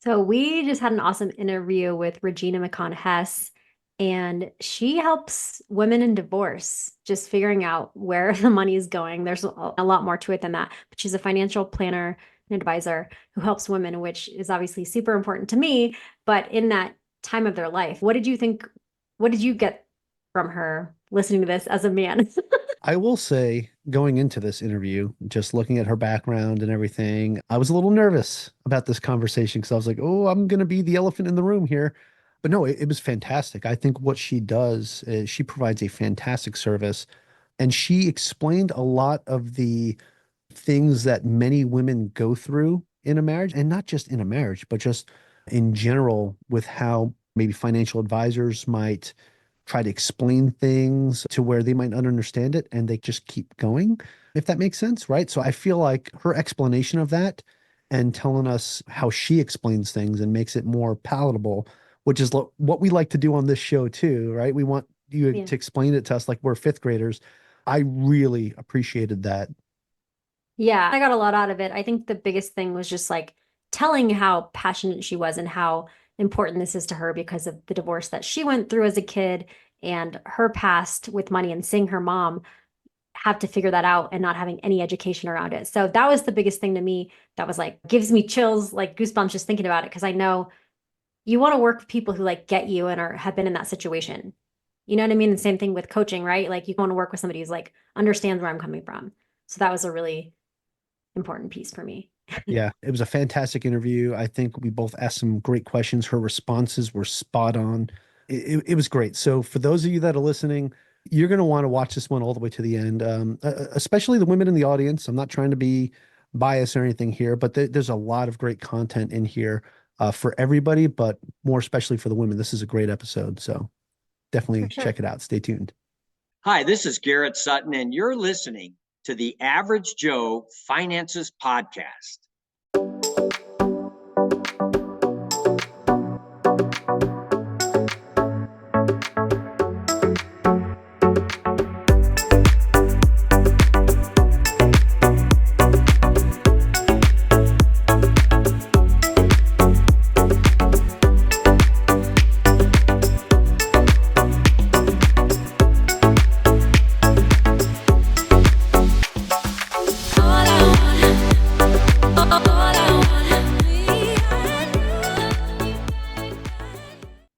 So we just had an awesome interview with Regina McCann Hess, and she helps women in divorce just figuring out where the money is going. There's a lot more to it than that, but she's a financial planner and advisor who helps women, which is obviously super important to me. But in that time of their life, what did you think? What did you get from her listening to this as a man? I will say, going into this interview, just looking at her background and everything, I was a little nervous about this conversation because I was like, oh, I'm going to be the elephant in the room here. But no, it was fantastic. I think what she does is she provides a fantastic service, and she explained a lot of the things that many women go through in a marriage, and not just in a marriage, but just in general with how maybe financial advisors might try to explain things to where they might not understand it and they just keep going, if that makes sense, right? So I feel like her explanation of that and telling us how she explains things and makes it more palatable, which is what we like to do on this show too, right? We want you Yeah. to explain it to us like we're fifth graders. I really appreciated that. Yeah, I got a lot out of it. I think the biggest thing was just like telling how passionate she was and how important this is to her because of the divorce that she went through as a kid and her past with money and seeing her mom have to figure that out and not having any education around it. So that was the biggest thing to me that was like gives me chills, like goosebumps just thinking about it because I know you want to work with people who like get you and are have been in that situation. You know what I mean? The same thing with coaching, right? Like you want to work with somebody who's like understands where I'm coming from. So that was a really important piece for me. Yeah, it was a fantastic interview. I think we both asked some great questions. Her responses were spot on. It was great. So for those of you that are listening, you're going to want to watch this one all the way to the end, especially the women in the audience. I'm not trying to be biased or anything here, but there's a lot of great content in here for everybody, but more especially for the women. This is a great episode. So For definitely sure. check it out. Stay tuned. Hi, this is Garrett Sutton, and you're listening to the Average Joe Finances Podcast.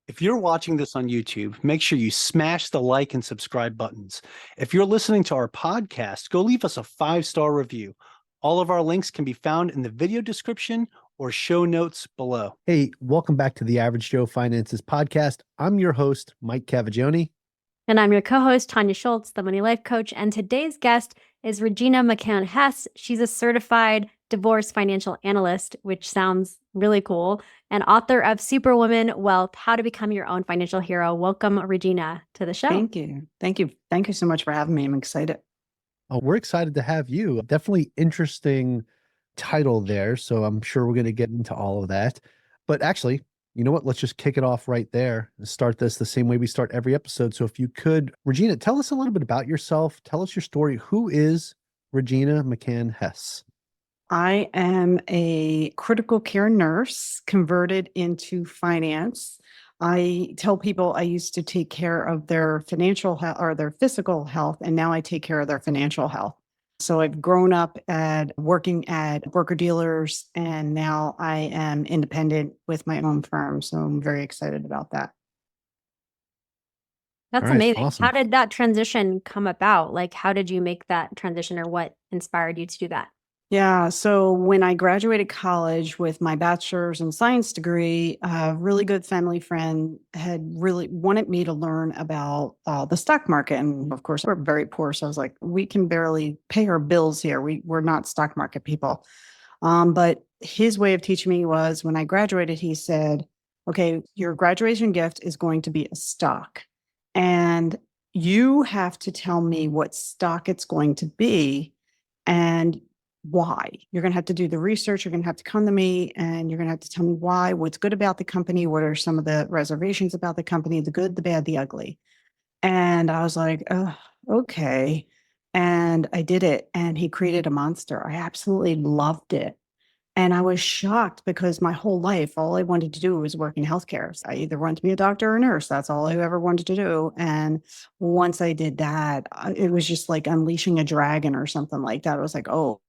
If you're watching this on YouTube, make sure you smash the like and subscribe buttons. If you're listening to our podcast, go leave us a 5-star review. All of our links can be found in the video description or show notes below. Hey, welcome back to the Average Joe Finances Podcast. I'm your host, Mike Cavagioni. And I'm your co-host, Tanya Schultz, the Money Life Coach. And today's guest is Regina McCann Hess. She's a certified divorce financial analyst, which sounds really cool, and author of Superwoman Wealth, How to Become Your Own Financial Hero. Welcome, Regina, to the show. Thank you. Thank you. Thank you so much for having me. I'm excited. Oh, we're excited to have you. Definitely interesting title there. So I'm sure we're going to get into all of that. But actually, you know what? Let's just kick it off right there and start this the same way we start every episode. So if you could, Regina, tell us a little bit about yourself. Tell us your story. Who is Regina McCann Hess? I am a critical care nurse converted into finance. I tell people I used to take care of their financial health or their physical health, and now I take care of their financial health. So I've grown up at working at broker dealers, and now I am independent with my own firm. So I'm very excited about that. That's All right, amazing. awesome. How did that transition come about? Like, how did you make that transition or what inspired you to do that? Yeah. So when I graduated college with my bachelor's in science degree, a really good family friend had really wanted me to learn about the stock market. And of course, we're very poor. So I was like, we can barely pay our bills here. We're not stock market people. But his way of teaching me was when I graduated, he said, okay, your graduation gift is going to be a stock. And you have to tell me what stock it's going to be. And why. You're going to have to do the research. You're going to have to come to me and you're going to have to tell me why, what's good about the company, what are some of the reservations about the company, the good, the bad, the ugly. And I was like, oh, okay. And I did it. And he created a monster. I absolutely loved it. And I was shocked because my whole life, all I wanted to do was work in healthcare. So I either wanted to be a doctor or a nurse. That's all I ever wanted to do. And once I did that, it was just like unleashing a dragon or something like that. I was like, oh,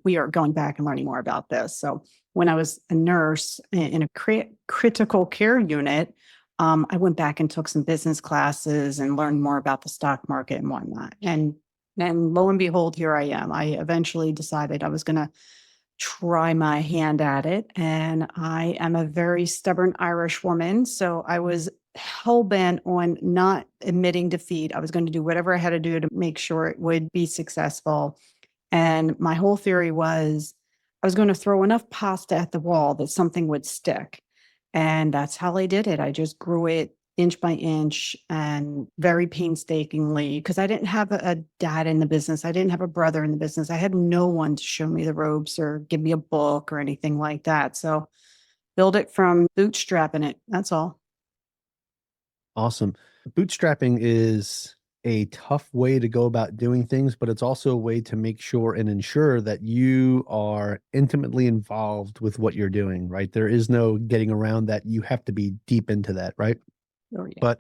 we are going back and learning more about this. So when I was a nurse in a critical care unit, I went back and took some business classes and learned more about the stock market and whatnot. And lo and behold, here I am. I eventually decided I was going to try my hand at it. And I am a very stubborn Irish woman. So I was hell bent on not admitting defeat. I was going to do whatever I had to do to make sure it would be successful. And my whole theory was I was going to throw enough pasta at the wall that something would stick. And that's how I did it. I just grew it inch by inch and very painstakingly because I didn't have a dad in the business. I didn't have a brother in the business. I had no one to show me the ropes or give me a book or anything like that. So build it from bootstrapping it. That's all. Awesome. Bootstrapping is a tough way to go about doing things, but it's also a way to make sure and ensure that you are intimately involved with what you're doing, right? There is no getting around that. You have to be deep into that, right? Oh, yeah. But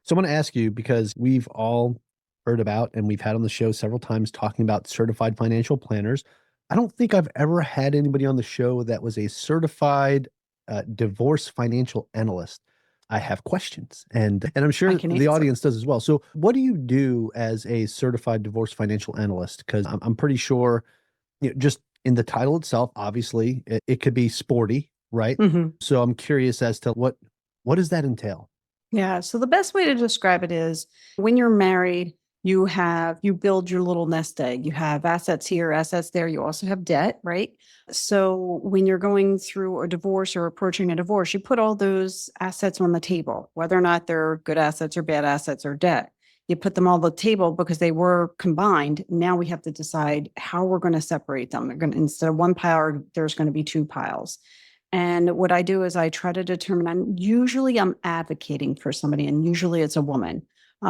so I want to ask you, because we've all heard about and we've had on the show several times talking about certified financial planners. I don't think I've ever had anybody on the show that was a certified divorce financial analyst. I have questions, and I'm sure I can the answer. audience does as well. So what do you do as a certified divorce financial analyst? Because I'm pretty sure, just in the title itself, obviously it could be sporty, right? Mhm. So I'm curious as to what does that entail? Yeah. So the best way to describe it is when you're married, you build your little nest egg. You have assets here, assets there. You also have debt, right? So when you're going through a divorce or approaching a divorce, you put all those assets on the table, whether or not they're good assets or bad assets or debt. You put them all on the table because they were combined. Now we have to decide how we're going to separate them. They're going to, instead of one pile, there's going to be two piles. And what I do is I try to determine, I'm advocating for somebody, and usually it's a woman,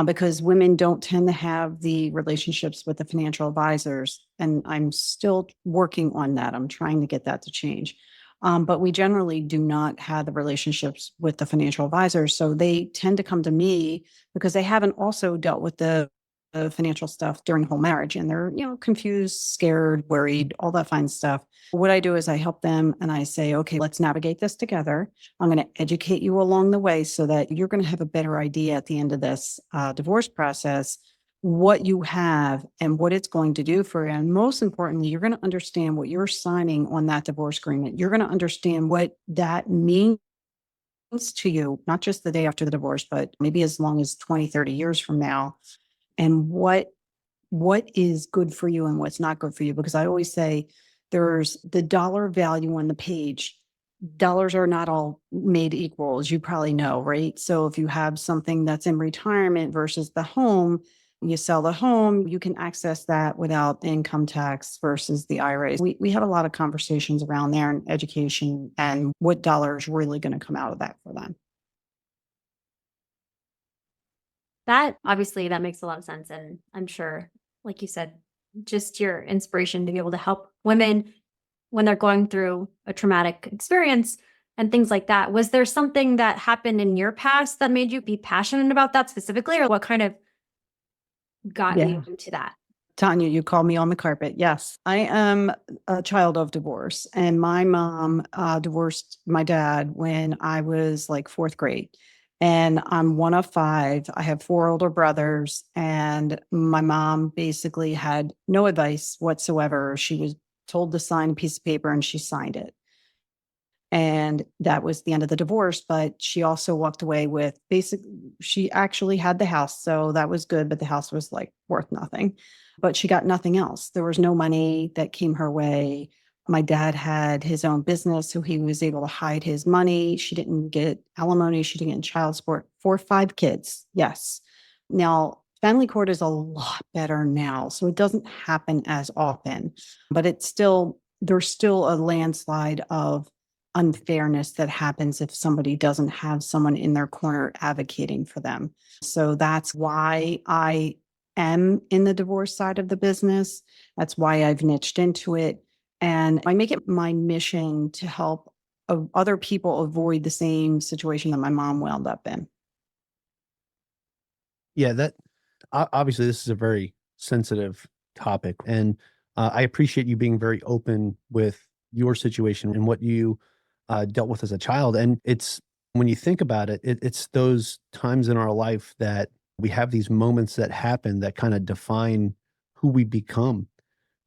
because women don't tend to have the relationships with the financial advisors. And I'm still working on that. I'm trying to get that to change. But we generally do not have the relationships with the financial advisors. So they tend to come to me because they haven't also dealt with the financial stuff during the whole marriage. And they're, confused, scared, worried, all that fine stuff. What I do is I help them and I say, okay, let's navigate this together. I'm going to educate you along the way so that you're going to have a better idea at the end of this divorce process, what you have and what it's going to do for you. And most importantly, you're going to understand what you're signing on that divorce agreement. You're going to understand what that means to you, not just the day after the divorce, but maybe as long as 20, 30 years from now. And what is good for you and what's not good for you. Because I always say there's the dollar value on the page. Dollars are not all made equal, as you probably know, right? So if you have something that's in retirement versus the home, you sell the home, you can access that without income tax versus the IRAs. We have a lot of conversations around there and education and what dollar is really going to come out of that for them. That obviously that makes a lot of sense. And I'm sure, like you said, just your inspiration to be able to help women when they're going through a traumatic experience and things like that. Was there something that happened in your past that made you be passionate about that specifically, or what kind of got you into that? Tanya, you called me on the carpet. Yes, I am a child of divorce, and my mom divorced my dad when I was like fourth grade. And I'm one of five. I have four older brothers, and my mom basically had no advice whatsoever. She was told to sign a piece of paper, and she signed it. And that was the end of the divorce. But she also walked away with she actually had the house. So that was good. But the house was like worth nothing. But she got nothing else. There was no money that came her way. My dad had his own business, so he was able to hide his money. She didn't get alimony. She didn't get child support for five kids. Yes. Now, family court is a lot better now. So it doesn't happen as often, but there's still a landslide of unfairness that happens if somebody doesn't have someone in their corner advocating for them. So that's why I am in the divorce side of the business. That's why I've niched into it. And I make it my mission to help other people avoid the same situation that my mom wound up in. Yeah, that obviously this is a very sensitive topic, and I appreciate you being very open with your situation and what you dealt with as a child. And it's when you think about it, it's those times in our life that we have these moments that happen that kind of define who we become,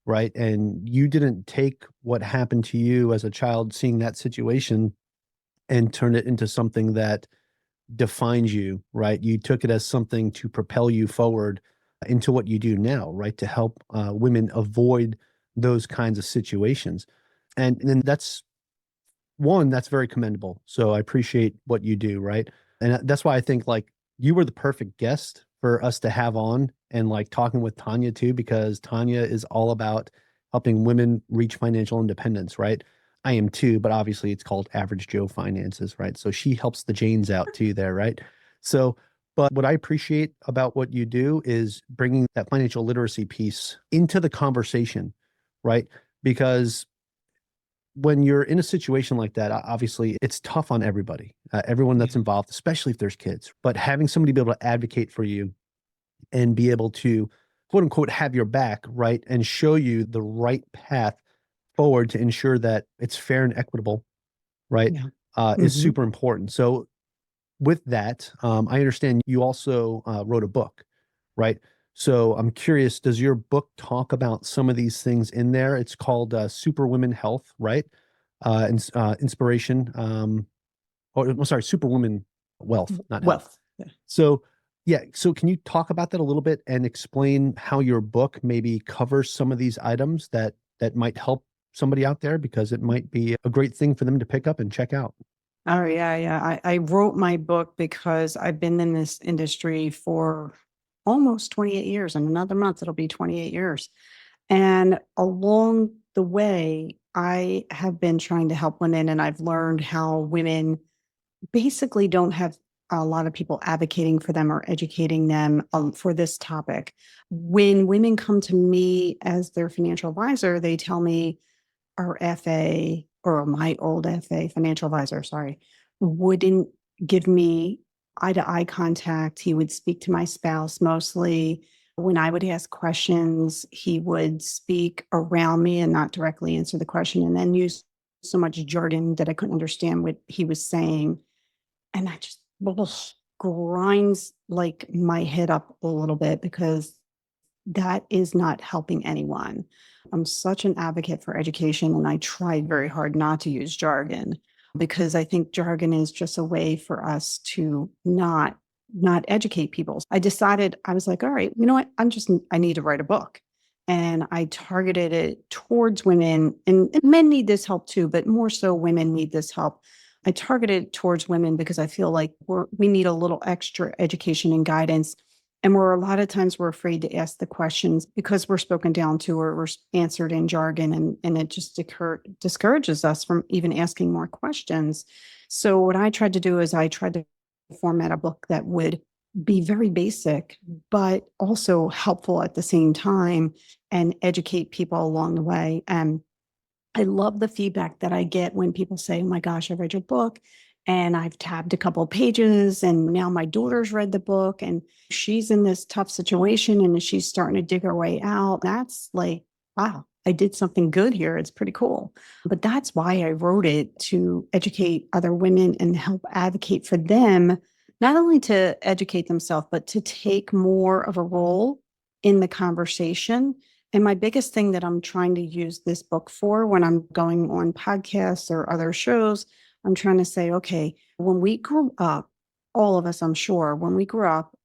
right? And you didn't take what happened to you as a child, seeing that situation, and turn it into something that defines you, right? You took it as something to propel you forward into what you do now, right? To help women avoid those kinds of situations. And then that's very commendable. So I appreciate what you do, right? And that's why I think like you were the perfect guest for us to have on, and like talking with Tanya too, because Tanya is all about helping women reach financial independence, right? I am too, but obviously it's called Average Joe Finances, right? So she helps the Janes out too there, right? So, but what I appreciate about what you do is bringing that financial literacy piece into the conversation, right? Because when you're in a situation like that, obviously it's tough on everybody, everyone that's involved, especially if there's kids. But having somebody be able to advocate for you and be able to, quote unquote, have your back, right, and show you the right path forward to ensure that it's fair and equitable, right, Yeah. is Mhm. super important. So with that, I understand you also wrote a book, right? So I'm curious, does your book talk about some of these things in there? It's called Superwoman Health, right? Inspiration, or I'm sorry, Superwoman Wealth, not health. Wealth. Yeah. So yeah, so can you talk about that a little bit and explain how your book maybe covers some of these items that might help somebody out there, because it might be a great thing for them to pick up and check out. Oh, yeah, yeah. I wrote my book because I've been in this industry for almost 28 years. In another month, it'll be 28 years. And along the way, I have been trying to help women, and I've learned how women basically don't have a lot of people advocating for them or educating them for this topic. When women come to me as their financial advisor, they tell me, our FA, or my old FA, financial advisor, sorry, wouldn't give me eye to eye contact. He would speak to my spouse mostly. When I would ask questions, he would speak around me and not directly answer the question, and then use so much jargon that I couldn't understand what he was saying. And that just grinds like my head up a little bit, because that is not helping anyone. I'm such an advocate for education, and I tried very hard not to use jargon, because I think jargon is just a way for us to not educate people. I decided, I was like, all right, you know what? I need to write a book. And I targeted it towards women, and men need this help too, but more so women need this help. I targeted it towards women because I feel like we need a little extra education and guidance. And a lot of times we're afraid to ask the questions because we're spoken down to, or we're answered in jargon, and it just discourages us from even asking more questions. So what I tried to do is I tried to format a book that would be very basic, but also helpful at the same time, and educate people along the way. And I love the feedback that I get when people say, oh my gosh, I read your book and I've tabbed a couple of pages, and now my daughter's read the book and she's in this tough situation and she's starting to dig her way out. That's like, wow, I did something good here. It's pretty cool. But that's why I wrote it, to educate other women and help advocate for them, not only to educate themselves, but to take more of a role in the conversation. And my biggest thing that I'm trying to use this book for, when I'm going on podcasts or other shows, I'm trying to say, okay, when we grew up, all of us, I'm sure, when we grew up,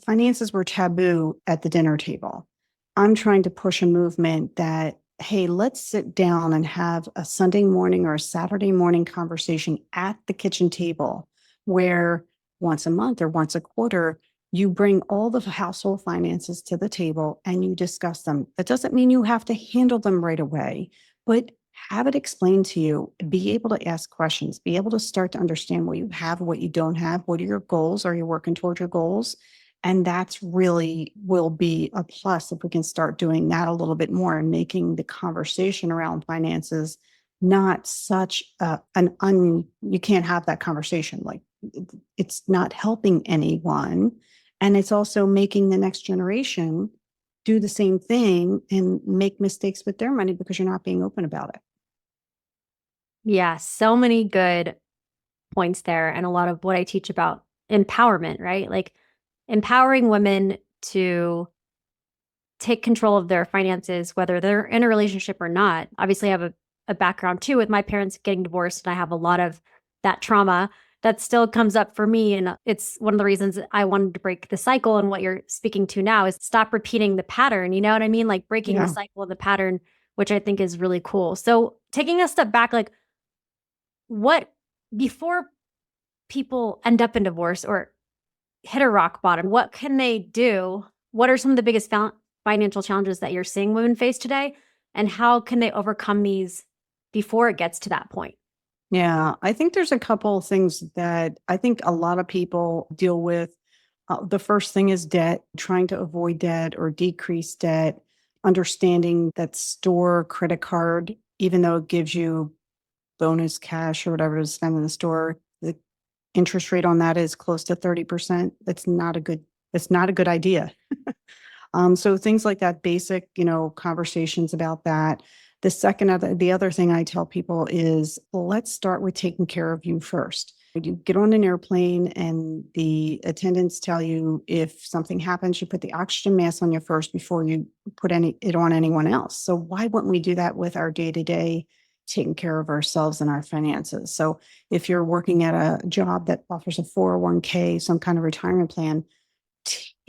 finances were taboo at the dinner table. I'm trying to push a movement that, hey, let's sit down and have a Sunday morning or a Saturday morning conversation at the kitchen table, where once a month or once a quarter, you bring all the household finances to the table and you discuss them. That doesn't mean you have to handle them right away, but have it explained to you, be able to ask questions, be able to start to understand what you have, what you don't have, what are your goals? Are you working towards your goals? And that's really will be a plus if we can start doing that a little bit more and making the conversation around finances not such you can't have that conversation. Like it's not helping anyone. And it's also making the next generation do the same thing and make mistakes with their money because you're not being open about it. Yeah, so many good points there, and a lot of what I teach about empowerment, right? Like empowering women to take control of their finances, whether they're in a relationship or not. Obviously, I have a background too with my parents getting divorced, and I have a lot of that trauma that still comes up for me. And it's one of the reasons I wanted to break the cycle. And what you're speaking to now is stop repeating the pattern. You know what I mean? Like breaking the Yeah. cycle of the pattern, which I think is really cool. So taking a step back, like what before people end up in divorce or hit a rock bottom, what can they do? What are some of the biggest financial challenges that you're seeing women face today? And how can they overcome these before it gets to that point? Yeah, I think there's a couple of things that I think a lot of people deal with. The first thing is debt, trying to avoid debt or decrease debt, understanding that store credit card, even though it gives you bonus cash or whatever to spend in the store, the interest rate on that is close to 30%. That's not a good idea. So things like that, basic, conversations about that. The other thing I tell people is let's start with taking care of you first. You get on an airplane and the attendants tell you if something happens, you put the oxygen mask on you first before you put it on anyone else. So why wouldn't we do that with our day-to-day taking care of ourselves and our finances? So if you're working at a job that offers a 401k, some kind of retirement plan,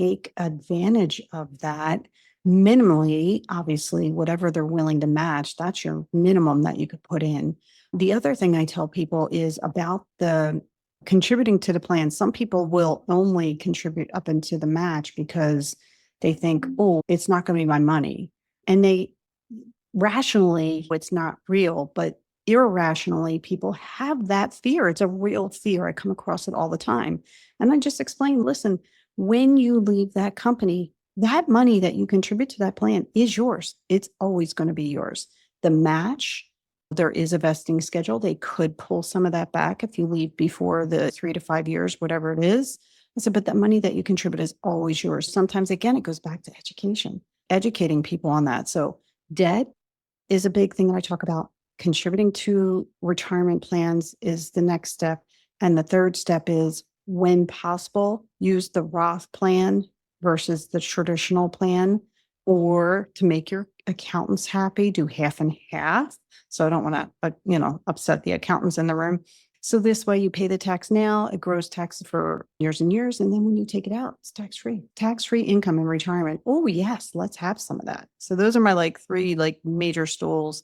take advantage of that minimally. Obviously, whatever they're willing to match, that's your minimum that you could put in. The other thing I tell people is about the contributing to the plan. Some people will only contribute up into the match because they think, oh, it's not going to be my money. And they rationally, it's not real, but irrationally, people have that fear. It's a real fear. I come across it all the time. And I just explain, listen, when you leave that company, that money that you contribute to that plan is yours. It's always going to be yours. The match, there is a vesting schedule. They could pull some of that back if you leave before the 3 to 5 years, whatever it is. I said, but that money that you contribute is always yours. Sometimes, again, it goes back to education, educating people on that. So debt is a big thing that I talk about. Contributing to retirement plans is the next step. And the third step is, when possible, use the Roth plan versus the traditional plan, or to make your accountants happy, do half and half. So I don't want to, upset the accountants in the room. So this way you pay the tax now, it grows tax for years and years. And then when you take it out, it's tax-free income in retirement. Oh yes, let's have some of that. So those are my three major stools.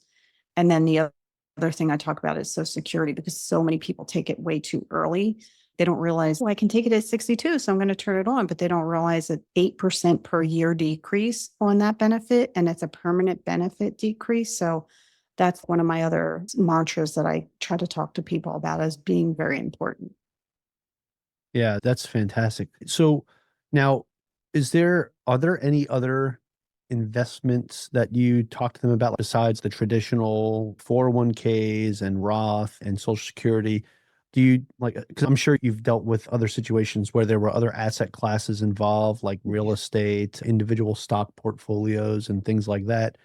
And then the other thing I talk about is Social Security, because so many people take it way too early. They don't realize, I can take it at 62, so I'm going to turn it on. But they don't realize that 8% per year decrease on that benefit, and it's a permanent benefit decrease. So that's one of my other mantras that I try to talk to people about as being very important. Yeah, that's fantastic. So now, are there any other investments that you talk to them about besides the traditional 401ks and Roth and Social Security? Do you because I'm sure you've dealt with other situations where there were other asset classes involved, like real estate, individual stock portfolios, and things like that.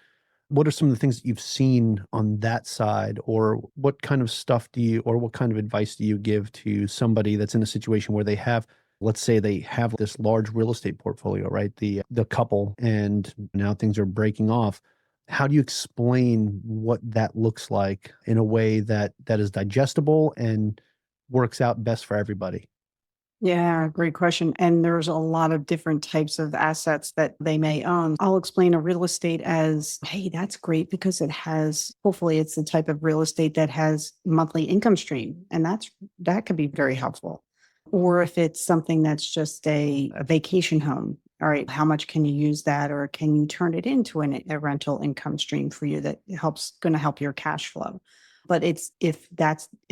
What are some of the things that you've seen on that side, or what kind of stuff or what kind of advice do you give to somebody that's in a situation where they have, let's say they have this large real estate portfolio, right? The couple, and now things are breaking off. How do you explain what that looks like in a way that is digestible and works out best for everybody? Yeah, great question. And there's a lot of different types of assets that they may own. I'll explain a real estate as, hey, that's great because hopefully it's the type of real estate that has monthly income stream. And that could be very helpful. Or if it's something that's just a vacation home, all right, how much can you use that? Or can you turn it into a rental income stream for you that going to help your cash flow? But if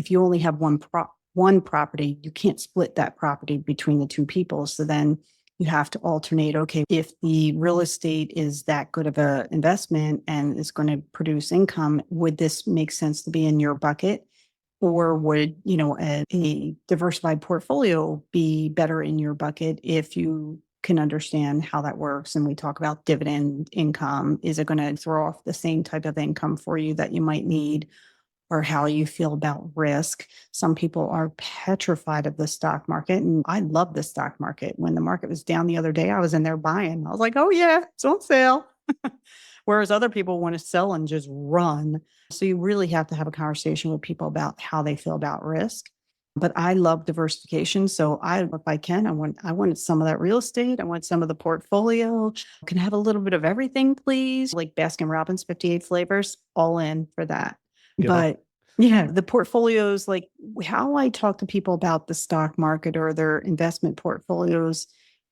you only have one property, you can't split that property between the two people. So then You have to alternate. Okay, if the real estate is that good of an investment and is going to produce income, would this make sense to be in your bucket? Or would, a diversified portfolio be better in your bucket if you can understand how that works? And we talk about dividend income. Is it going to throw off the same type of income for you that you might need? Or how you feel about risk. Some people are petrified of the stock market. And I love the stock market. When the market was down the other day, I was in there buying. I was like, oh yeah, it's on sale. Whereas other people want to sell and just run. So you really have to have a conversation with people about how they feel about risk. But I love diversification. So if I can, I want some of that real estate. I want some of the portfolio. Can I have a little bit of everything, please? Like Baskin Robbins, 58 flavors, all in for that. Go. But yeah, the portfolios, like how I talk to people about the stock market or their investment portfolios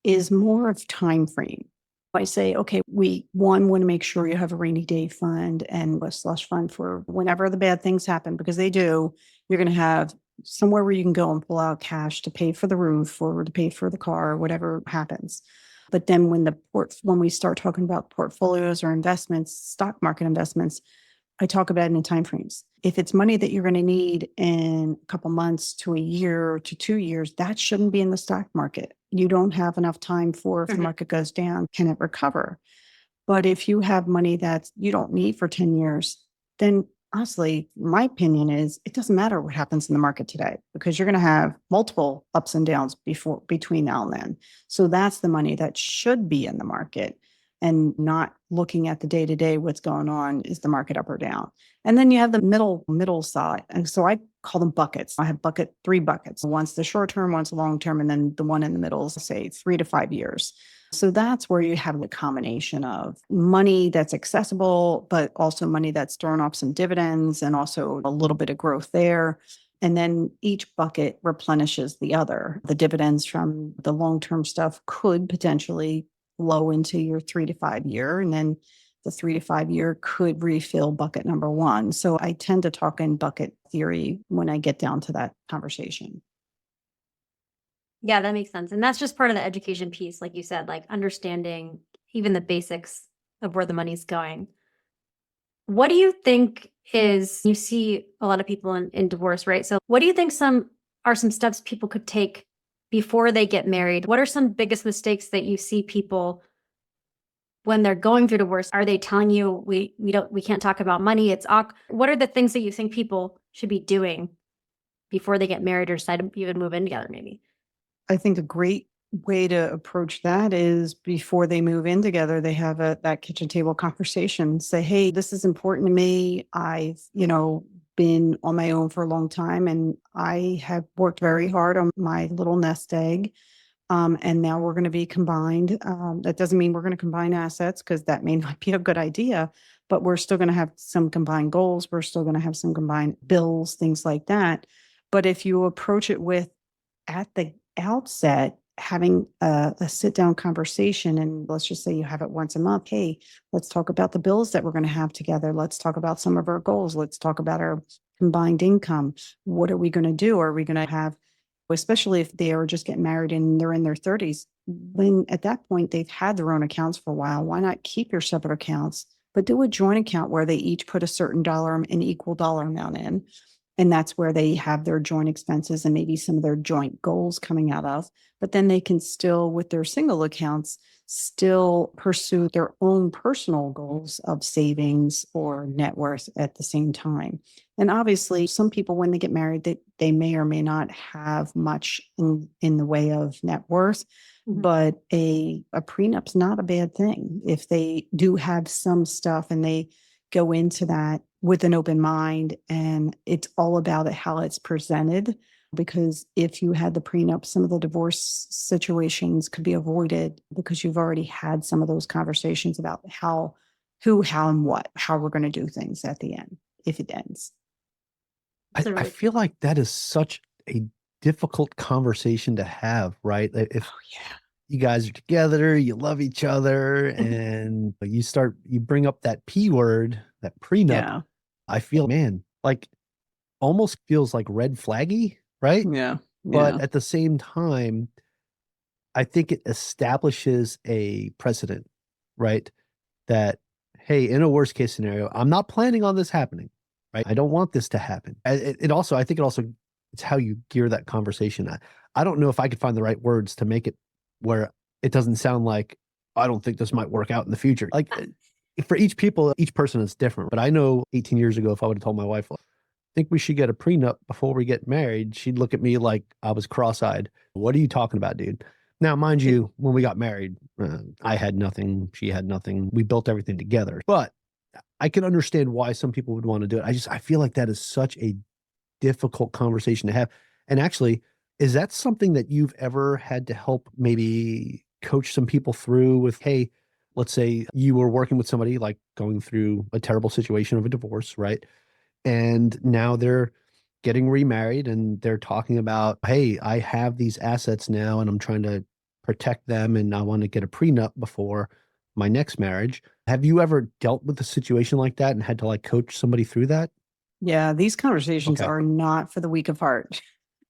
is more of time frame. I say, okay, we want to make sure you have a rainy day fund and a slush fund for whenever the bad things happen, because they do. You're going to have somewhere where you can go and pull out cash to pay for the roof or to pay for the car or whatever happens. But then when we start talking about portfolios or investments, stock market investments, I talk about it in timeframes. If it's money that you're going to need in a couple months to a year to 2 years, that shouldn't be in the stock market. You don't have enough time for, if the market goes down, can it recover? But if you have money that you don't need for 10 years, then honestly, my opinion is it doesn't matter what happens in the market today, because you're going to have multiple ups and downs between now and then. So that's the money that should be in the market, and not looking at the day-to-day, what's going on, is the market up or down? And then you have the middle side. And so I call them buckets. I have three buckets. One's the short term, one's the long term, and then the one in the middle is, say, 3 to 5 years. So that's where you have the combination of money that's accessible, but also money that's throwing off some dividends and also a little bit of growth there. And then each bucket replenishes the other. The dividends from the long-term stuff could potentially flow into your 3 to 5 year. And then the 3 to 5 year could refill bucket number one. So I tend to talk in bucket theory when I get down to that conversation. Yeah, that makes sense. And that's just part of the education piece, like you said, like understanding even the basics of where the money's going. What do you think you see a lot of people in divorce, right? So what do you think some steps people could take before they get married? What are some biggest mistakes that you see people when they're going through divorce? Are they telling you we can't talk about money? What are the things that you think people should be doing before they get married or decide to even move in together, maybe? I think a great way to approach that is before they move in together, they have that kitchen table conversation. Say, hey, this is important to me. I've, been on my own for a long time, and I have worked very hard on my little nest egg. And now we're going to be combined. That doesn't mean we're going to combine assets, because that may not be a good idea, but we're still going to have some combined goals. We're still going to have some combined bills, things like that. But if you approach it with, at the outset, having a sit down conversation, and let's just say you have it once a month. Hey, let's talk about the bills that we're going to have together. Let's talk about some of our goals. Let's talk about our combined income. What are we going to do? Are we going to have, especially if they are just getting married and they're in their 30s, when at that point they've had their own accounts for a while, why not keep your separate accounts, but do a joint account where they each put a certain an equal dollar amount in. And that's where they have their joint expenses and maybe some of their joint goals coming out of. But then they can still, with their single accounts, still pursue their own personal goals of savings or net worth at the same time. And obviously, some people, when they get married, they may or may not have much in the way of net worth. Mm-hmm. But a prenup's not a bad thing if they do have some stuff and they go into that with an open mind, and it's all about how it's presented. Because if you had the prenup, some of the divorce situations could be avoided because you've already had some of those conversations about how and what, how we're going to do things at the end, if it ends. I feel like that is such a difficult conversation to have, right? If you guys are together, you love each other, and you bring up that P word, that prenup. Yeah. I feel, man, like almost feels like red flaggy, right? Yeah. But at the same time, I think it establishes a precedent, right? That, hey, in a worst case scenario, I'm not planning on this happening, right? I don't want this to happen. It also, I think it also, it's how you gear that conversation. I don't know if I could find the right words to make it where it doesn't sound like, I don't think this might work out in the future. Like for each person is different. But I know 18 years ago, if I would have told my wife, I think we should get a prenup before we get married, she'd look at me like I was cross-eyed. What are you talking about, dude? Now, mind you, when we got married, I had nothing, she had nothing. We built everything together. But I can understand why some people would want to do it. I feel like that is such a difficult conversation to have. And actually, is that something that you've ever had to help maybe coach some people through with, hey, let's say you were working with somebody like going through a terrible situation of a divorce, right? And now they're getting remarried and they're talking about, hey, I have these assets now and I'm trying to protect them and I want to get a prenup before my next marriage. Have you ever dealt with a situation like that and had to like coach somebody through that? Yeah, these conversations Okay. are not for the weak of heart.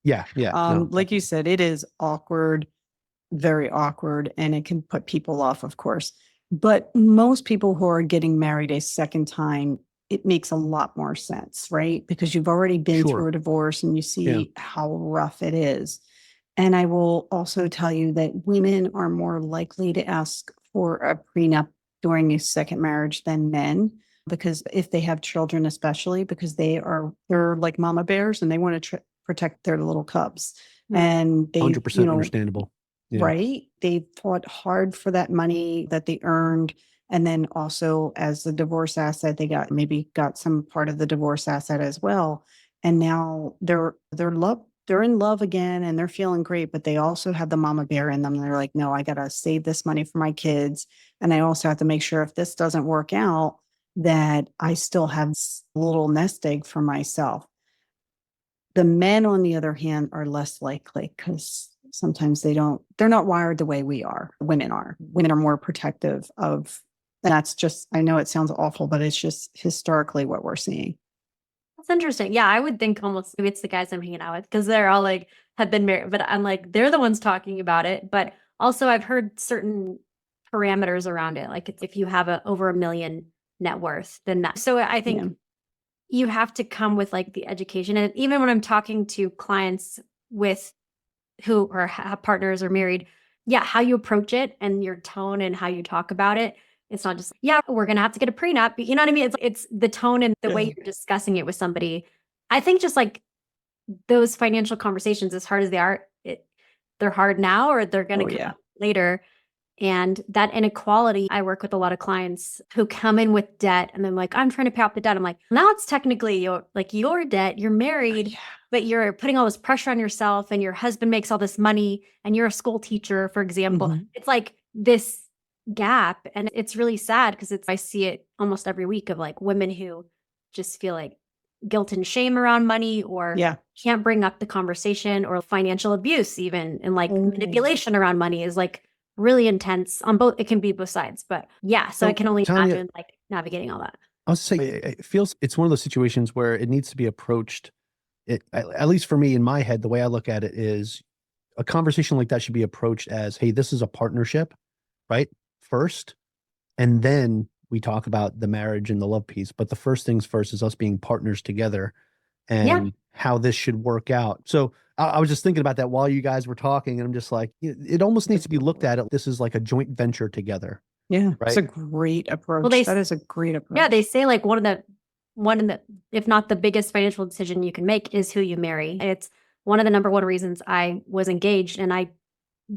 Yeah. No, Like you said, it is awkward, very awkward, and it can put people off, of course. But most people who are getting married a second time, it makes a lot more sense, right? Because you've already been Sure. through a divorce and you Yeah. see how rough it is. And I will also tell you that women are more likely to ask for a prenup during a second marriage than men, because if they have children, especially because they're like mama bears and they want to protect their little cubs. Mhm. And they, 100% understandable. Yeah. right? They fought hard for that money that they earned. And then also as the divorce asset, they got some part of the divorce asset as well. And now they're in love again and they're feeling great, but they also have the mama bear in them. They're like, no, I gotta save this money for my kids. And I also have to make sure if this doesn't work out, that I still have a little nest egg for myself. The men, on the other hand, are less likely because sometimes they're not wired the way we are. Women are. Women are more protective of, and that's just, I know it sounds awful, but it's just historically what we're seeing. That's interesting. Yeah, I would think almost maybe it's the guys I'm hanging out with because they're all like have been married, but I'm like they're the ones talking about it. But also, I've heard certain parameters around it, like if you have over $1 million net worth, then that. So I think Yeah. you have to come with like the education, and even when I'm talking to clients with who are have partners or married, yeah, how you approach it and your tone and how you talk about it. It's not just, yeah, we're gonna have to get a prenup. You know what I mean? It's the tone and the way you're discussing it with somebody. I think just like those financial conversations, as hard as they are, they're hard now or they're gonna Oh, come yeah. up later. And that inequality, I work with a lot of clients who come in with debt and then like, I'm trying to pay off the debt. I'm like, now it's technically your debt, you're married, Yeah. but you're putting all this pressure on yourself and your husband makes all this money and you're a school teacher, for example. Mhm. It's like this gap. And it's really sad because I see it almost every week of like women who just feel like guilt and shame around money or Yeah. can't bring up the conversation, or financial abuse even, and like Oh. manipulation around money is like really intense on both. It can be both sides, but yeah, so I So, can only Tanya, imagine like navigating all that. I was saying, it feels it's one of those situations where it needs to be approached. At least for me in my head, the way I look at it is a conversation like that should be approached as, hey, this is a partnership, right? First, and then we talk about the marriage and the love piece. But the first things first is us being partners together Yeah. and how this should work out. So I was just thinking about that while you guys were talking, and I'm just like, it almost needs to be looked at. This is like a joint venture together, Yeah. It's right? a great approach. Well, That is a great approach. Yeah, they say like one of the, if not the biggest financial decision you can make is who you marry. It's one of the number one reasons I was engaged, and I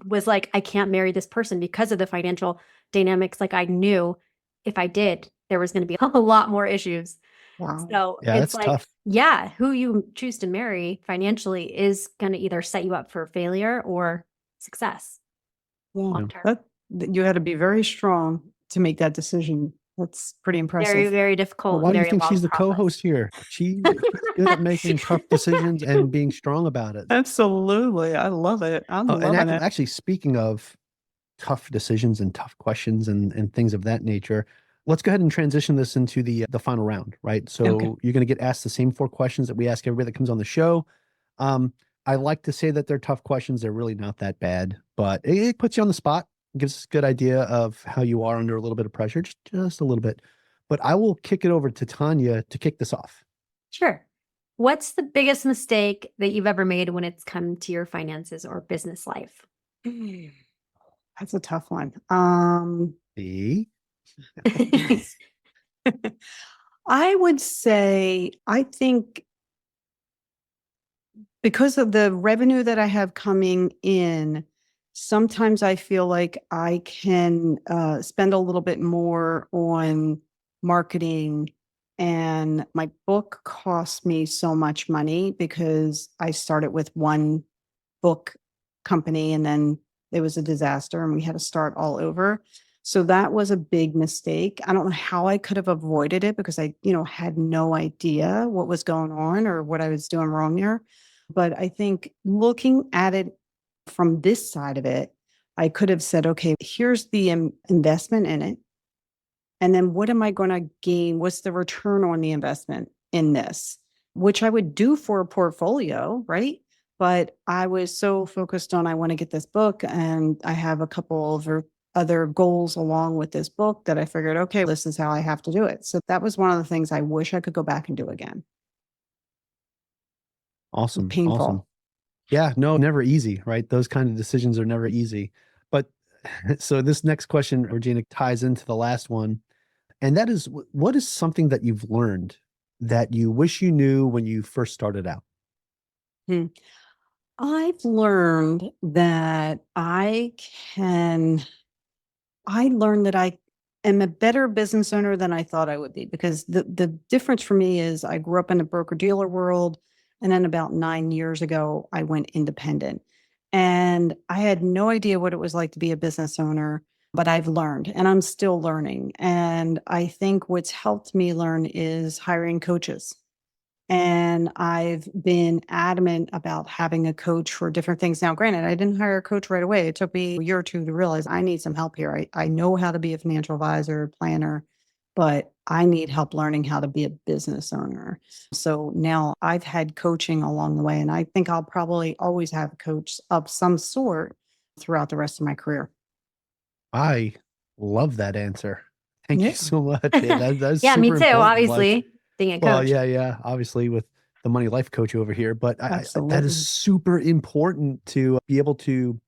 was like, I can't marry this person because of the financial dynamics. Like I knew if I did, there was going to be a lot more issues. Wow. So Yeah, it's that's like, tough. yeah, who you choose to marry financially is going to either set you up for failure or success Yeah. long term. You had to be very strong to make that decision. That's pretty Very, impressive. very Well, difficult. why do you Very think long she's the process. co-host here? She's good at making tough decisions and being strong about it. Absolutely. I love it. I'm And loving it. actually, speaking of tough decisions and tough questions and things of that nature, let's go ahead and transition this into the final round, right? So Okay. you're going to get asked the same 4 questions that we ask everybody that comes on the show. I like to say that they're tough questions. They're really not that bad, but it puts you on the spot, gives us a good idea of how you are under a little bit of pressure, just a little bit. But I will kick it over to Tanya to kick this off. Sure. What's the biggest mistake that you've ever made when it's come to your finances or business life? That's a tough one. See? I would say, I think because of the revenue that I have coming in, sometimes I feel like I can spend a little bit more on marketing. And my book cost me so much money because I started with one book company and then it was a disaster and we had to start all over. So that was a big mistake. I don't know how I could have avoided it because I, had no idea what was going on or what I was doing wrong there. But I think looking at it from this side of it, I could have said, okay, here's the investment in it. And then what am I going to gain? What's the return on the investment in this? Which I would do for a portfolio, right? But I was so focused on, I want to get this book and I have a couple of other goals along with this book that I figured, okay, this is how I have to do it. So that was one of the things I wish I could go back and do again. Awesome. Painful. Awesome. Yeah, no, never easy, right? Those kind of decisions are never easy. But so this next question, Regina, ties into the last one. And that is, what is something that you've learned that you wish you knew when you first started out? I've learned that I learned that I am a better business owner than I thought I would be, because the difference for me is I grew up in the broker-dealer world, and then about 9 years ago, I went independent. And I had no idea what it was like to be a business owner, but I've learned and I'm still learning. And I think what's helped me learn is hiring coaches. And I've been adamant about having a coach for different things. Now, granted, I didn't hire a coach right away. It took me a year or two to realize I need some help here. I know how to be a financial advisor, planner, but I need help learning how to be a business owner. So now I've had coaching along the way, and I think I'll probably always have a coach of some sort throughout the rest of my career. I love that answer. Thank Yeah. you so much. Yeah, that's Yeah, me super too, important. obviously, being a Well, coach. yeah. Obviously, with the money life coach over here, but that Absolutely. is super important to be able to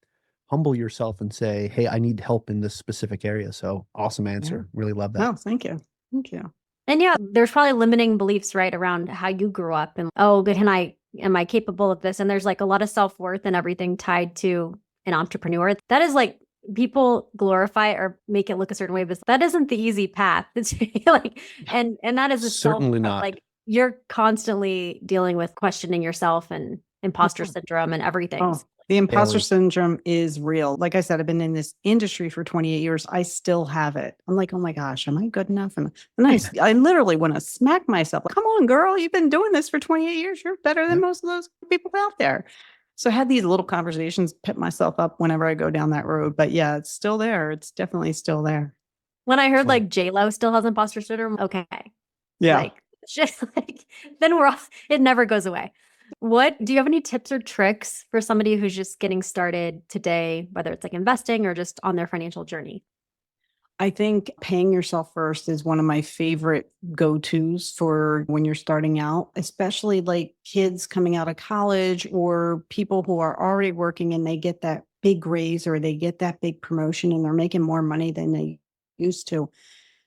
humble yourself and say, "Hey, I need help in this specific area." So awesome answer. Really love that. No, thank you. Thank you. And yeah, there's probably limiting beliefs, right, around how you grew up and, oh, am I capable of this? And there's like a lot of self-worth and everything tied to an entrepreneur. That is like, people glorify or make it look a certain way, but that isn't the easy path. It's like, and that is a Certainly not. like, you're constantly dealing with questioning yourself and imposter syndrome and everything. Oh, the imposter Daily. syndrome is real. Like I said, I've been in this industry for 28 years. I still have it. I'm like, oh my gosh, am I good enough? And I literally want to smack myself. Like, come on, girl, you've been doing this for 28 years. You're better than most of those people out there. So I had these little conversations, pip myself up whenever I go down that road. But yeah, it's still there. It's definitely still there. When I heard So- like J-Lo still has imposter syndrome, okay. Yeah. Like, it's just like, then we're off. It never goes away. Do you have any tips or tricks for somebody who's just getting started today, whether it's like investing or just on their financial journey? I think paying yourself first is one of my favorite go-tos for when you're starting out, especially like kids coming out of college or people who are already working and they get that big raise or they get that big promotion and they're making more money than they used to.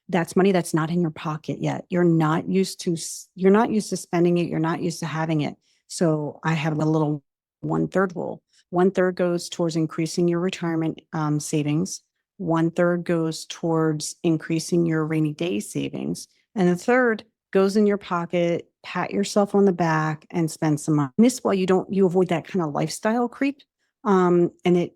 That's money that's not in your pocket yet. You're not used to spending it. You're not used to having it. So I have a little 1/3 rule. 1/3 goes towards increasing your retirement savings. 1/3 goes towards increasing your rainy day savings. And a third goes in your pocket, pat yourself on the back and spend some money. And this way you avoid that kind of lifestyle creep. And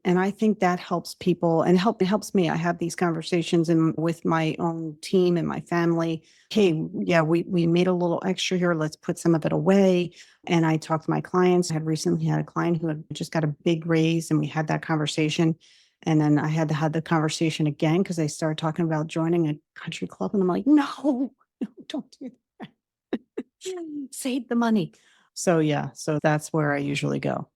I think that helps people and it helps me. I have these conversations with my own team and my family. Hey, yeah, we made a little extra here. Let's put some of it away. And I talked to my clients. I had recently had a client who had just got a big raise and we had that conversation. And then I had to have the conversation again because they started talking about joining a country club. And I'm like, no, don't do that. Save the money. So yeah, so that's where I usually go.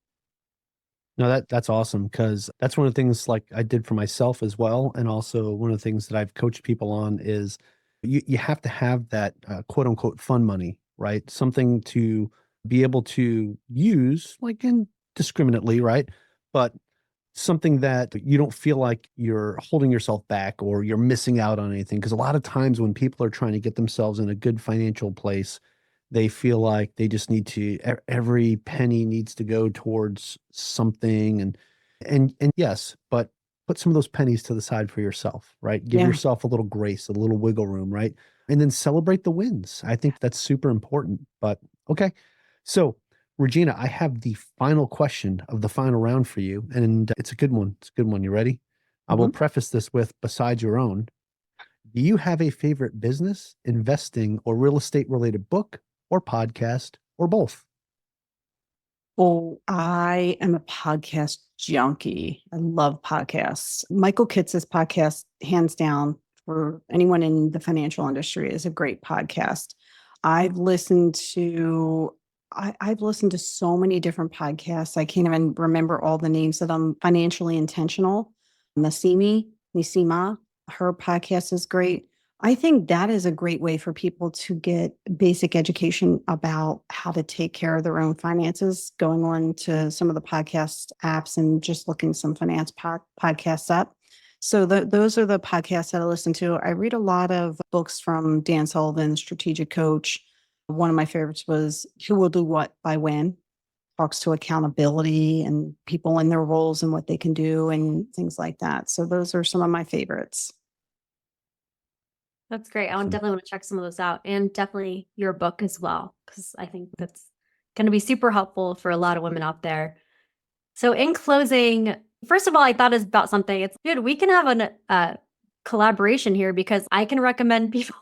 No, that's awesome, because that's one of the things like I did for myself as well. And also one of the things that I've coached people on is you have to have that quote unquote fun money, right? Something to be able to use like indiscriminately, right? But something that you don't feel like you're holding yourself back or you're missing out on anything. Because a lot of times when people are trying to get themselves in a good financial place, they feel like they just need to every penny needs to go towards something. And yes, but put some of those pennies to the side for yourself, right? Give Yeah. yourself a little grace, a little wiggle room, right? And then celebrate the wins. I think that's super important. But okay. So Regina, I have the final question of the final round for you, and it's a good one. It's a good one. You ready? I will Mhm. preface this with, besides your own, do you have a favorite business, investing, or real estate related book or podcast or both? Oh, I am a podcast junkie. I love podcasts. Michael Kitz's podcast, hands down, for anyone in the financial industry, is a great podcast. I've listened to I've listened to so many different podcasts. I can't even remember all the names of them. Financially Intentional, Nasima, her podcast is great. I think that is a great way for people to get basic education about how to take care of their own finances, going on to some of the podcast apps and just looking some finance podcasts up. So those are the podcasts that I listen to. I read a lot of books from Dan Sullivan, strategic coach. One of my favorites was Who Will Do What by When. Talks to accountability and people in their roles and what they can do and things like that. So those are some of my favorites. That's great. I would Awesome. definitely want to check some of those out, and definitely your book as well, because I think that's going to be super helpful for a lot of women out there. So in closing, first of all, I thought about something. It's good. We can have a collaboration here because I can recommend people.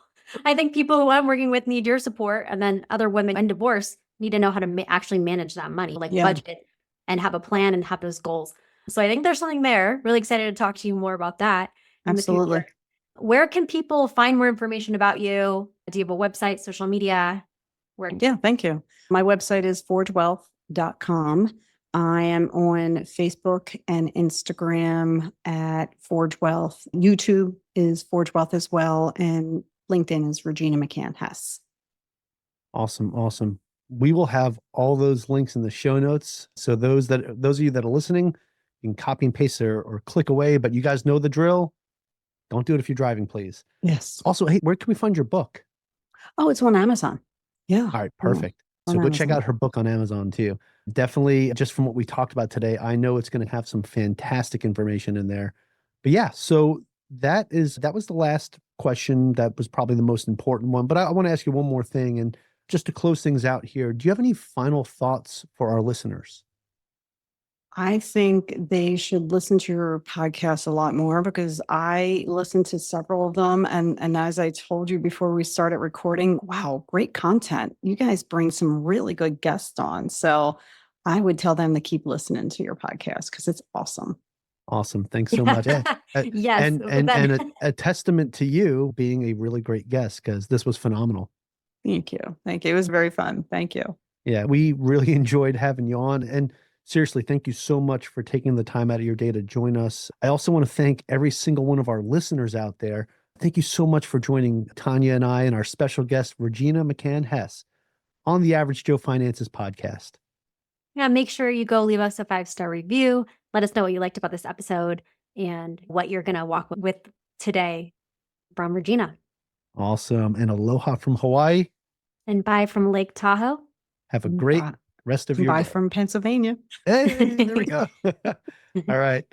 I think people who I'm working with need your support, and then other women in divorce need to know how to actually manage that money, like Yeah. budget and have a plan and have those goals. So I think there's something there. Really excited to talk to you more about that in the Absolutely. future. Where can people find more information about you? Do you have a website, social media? Where? Yeah, thank you. My website is forgewealth.com. I am on Facebook and Instagram at Forge Wealth. YouTube is Forge Wealth as well. And LinkedIn is Regina McCann Hess. Awesome. Awesome. We will have all those links in the show notes. So those of you that are listening, you can copy and paste or click away, but you guys know the drill. Don't do it if you're driving, please. Yes. Also, hey, where can we find your book? Oh, it's on Amazon. Yeah. All right, perfect. On So go check Amazon. out her book on Amazon too. Definitely, just from what we talked about today, I know it's going to have some fantastic information in there. But yeah, so that was the last question. That was probably the most important one. But I want to ask you one more thing, and just to close things out here, do you have any final thoughts for our listeners? I think they should listen to your podcast a lot more because I listened to several of them. And as I told you before we started recording, wow, great content. You guys bring some really good guests on. So I would tell them to keep listening to your podcast because it's awesome. Awesome. Thanks so much. Yes. And a testament to you being a really great guest, because this was phenomenal. Thank you. Thank you. It was very fun. Thank you. Yeah, we really enjoyed having you on. And seriously, thank you so much for taking the time out of your day to join us. I also want to thank every single one of our listeners out there. Thank you so much for joining Tanya and I and our special guest, Regina McCann Hess, on the Average Joe Finances podcast. Yeah, make sure you go leave us a 5-star review. Let us know what you liked about this episode and what you're going to walk with today from Regina. Awesome. And aloha from Hawaii. And bye from Lake Tahoe. Have a great Bye. rest of your Bye day. from Pennsylvania. Hey, there we go. All right.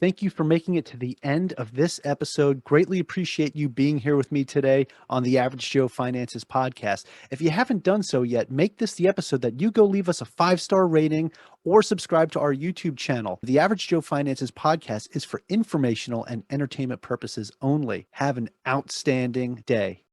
Thank you for making it to the end of this episode. Greatly appreciate you being here with me today on the Average Joe Finances podcast. If you haven't done so yet, make this the episode that you go leave us a 5-star rating or subscribe to our YouTube channel. The Average Joe Finances podcast is for informational and entertainment purposes only. Have an outstanding day.